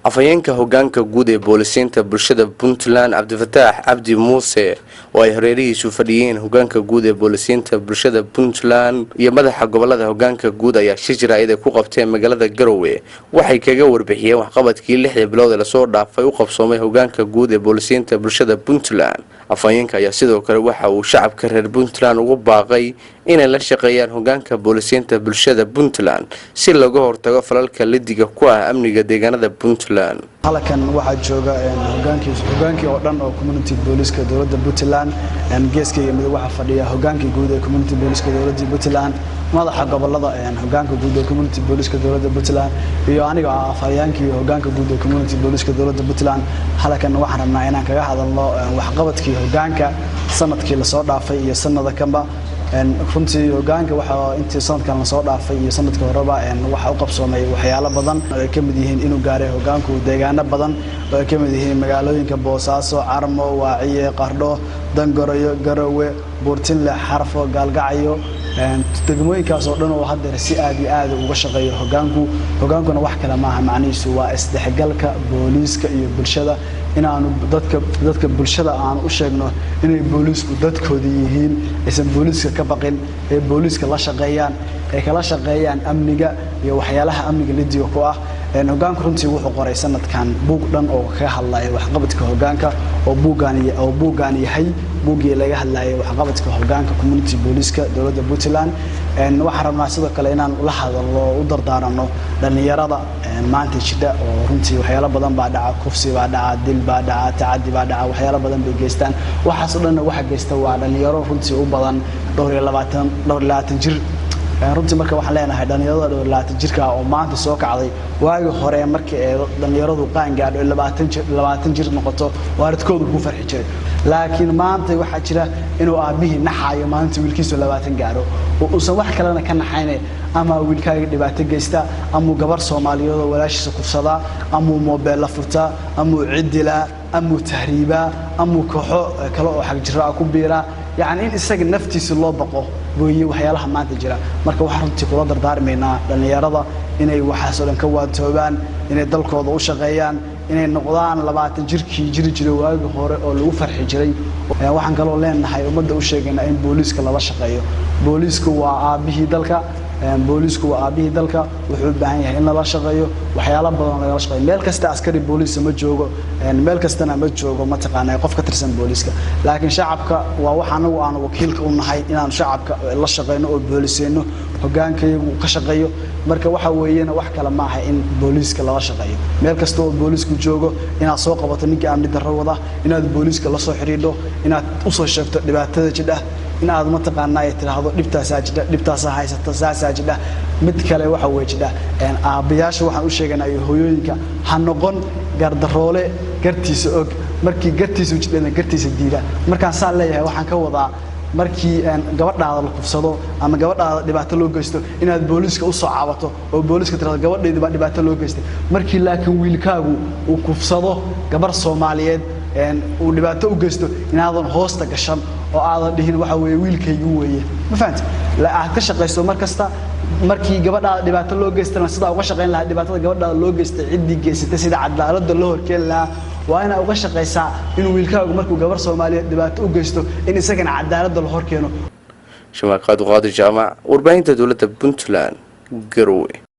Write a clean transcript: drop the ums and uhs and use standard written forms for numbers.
afhayeenka hoggaanka guud ee booliisiinta bulshada Puntland Cabdifataax Cabdi Muuse oo ay hareerihiisu fadhiyeen hoggaanka guud ee booliisiinta bulshada Puntland iyo madaxa gobolada hoggaanka guud ayaa shirjiraayada ku qabtay magaalada Garowe waxay kaga warbixiyeen waxqabadkii 6 bilood ee la soo dhaafay u qabsoomay hoggaanka guud ee booliisiinta bulshada Puntland. afhayeenka ayaa sidoo kale waxa uu shacabka reer Puntland ugu baaqay inay la shaqeeyaan hoggaanka booliisiinta bulshada Puntland si looga hortago falalka lidiga ku ah amniga deegaanada Puntland. halkan waxa jooga hogaankii oo dhan oo community booliska dawladda Puntland geeskayga mid waxa fadhiya hogaankii guud ee community booliska dawladda Puntland madaxa gobolada hoggaanka guud ee community booliska dawladda Puntland iyo aniga afhayeenkii hoggaanka guud ee community booliska dawladda Puntland. halkan waxaan rabnaa inaan kaga hadalno waxqabadkii hoggaanka sanadkii la soo dhaafay iyo sanadka kanba runtii hoggaanka waxa intii sanadkan la soo dhaafay iyo sanadkii horeba waxa uu qabsoomay waxyaalo badan oo ay ka mid yihiin inuu gaaray hoggaanku deegaano badan oo ay ka mid yihiin magaalooyinka Boosaaso, Carmo, Waaciye, Qardho, Dangoroyo, Garowe, Buurtinle, Xarfo, Gaalgacyo degmooyinkaas oo dhan oo hadda si aad iyo aad uga shaqeeyo hoggaankuna wax kale maaha macnihiisu waa isdhexgalka booliska iyo bulshada inaanu dadka bulshada aan u sheegno inay boolisku dadkooda yihiin aysan booliska ka baqin ee booliska la shaqeeyaan ay kala shaqeeyaan amniga iyo waxyaalaha amniga lidiga ku ah. hoggaanku runtii wuxuu qoray sanadkan buug dhan oo ka hadlaya waxqabadka hoggaanka oo buugaan yahay buugii laga hadlayay waxqabadka hoggaanka community booliska dawladda Puntland. waxaan rabnaa sidoo kale inaan la hadalno u dardaarano dhalinyarada maanta jidda oo runtii waxyaalo badan baa dhaca kufsi baa dhaca dil baa dhaca tacaddi baa dhaca waxyaalo badan bay geystaan waxaas oo dhan waxa geysta waa dhalinyaro runtii u badan 22 jir runtii marka waxaan leenahay dhalinyarada 22 jirka oo maanta soo kacday waagi hore markii ay dhalinyaradu qaan gaadho 20 jir noqoto waaridkoodu ku farxi jiray laakiin maanta waxa jira inuu aabihi naxayo maanta wiilkiisu 20 gaaro oo uusan wax kale ka naxaynay ama wiilkaaga dhibaato geysta ama gabar Soomaaliyeed oo walaashiisa kufsada ama mobile la furta ama cidila ama tahriiba ama kooxo kale oo xaq jiraa ku biira يعني إن إستاج نفتي سلوا بقى وهي وحيالها ما تجرا مركب وحرمتي كل دار منا لأن يرضى إنه وحصل كواد توبان إنه دلك وضع شغيان إنه النقدان لبعض جري واجه هور أو فرح جري وحن قالوا لنا هاي ومدة وشيء إن بوليس كلا شقيه بوليس كوا به دلك بوليسku waa aabihii dalka wuxuu baahan yahay in la shaqeeyo waxyaalo badan laga shaqeeyo meel kasta askari booliis ma joogo meel kastana ma joogo ma taqaanay qof ka tirsan booliiska laakiin shacabka waa waxaan aan wakiilka u nahay inaan shacabka la shaqeeyno oo booliisayno hogaankaygu ka shaqeeyo marka waxa weeyana wax kale ma aha in booliiska la shaqeeyo meel kasta oo booliisku joogo inaad soo qabato ninka amni darro wada inaad booliiska la soo xiriidho inaad u soo sheegto dhibaatada jidha in aad ma taqaanay tiraahdo dhibtaas haysata saasajida mid kale waxa weejida aabayaasha waxaan u sheeganay hooyooyinka ha noqon gardaroole gartiisa og markii gartiisa u jidana gartiisa diida markaan saan leeyahay waxaan ka wadaa markii gabadhaada la kufsado ama gabadhaada dhibaato loo geysto inaad booliiska u soo caabato oo booliiska tiraahdo gabadheedu baa dhibaato loo geystay markii laakiin wiilkaagu uu kufsado gabar Soomaaliyeed uu dhibaato u geysto inaadan hoosta gashan oo aadan dhihin waxa weeye wiilkaygu weeye ma fahanti la aad ka shaqeyso markasta markii gabadhaada dhibaato loo geystana sida uga shaqeyn lahaa dhibaatada gabadhaada loo geystay cidii geysatay sida cadaaladda loo horkeen lahaa waa in uga shaqeysaa inuu wiilkaagu markuu gabar Soomaaliyeed dhibaato u geysto in isagana cadaaladda loo horkeeno. Shamaaqad Qaadi Jaamac warbaahinta dawladda Puntland Garowe.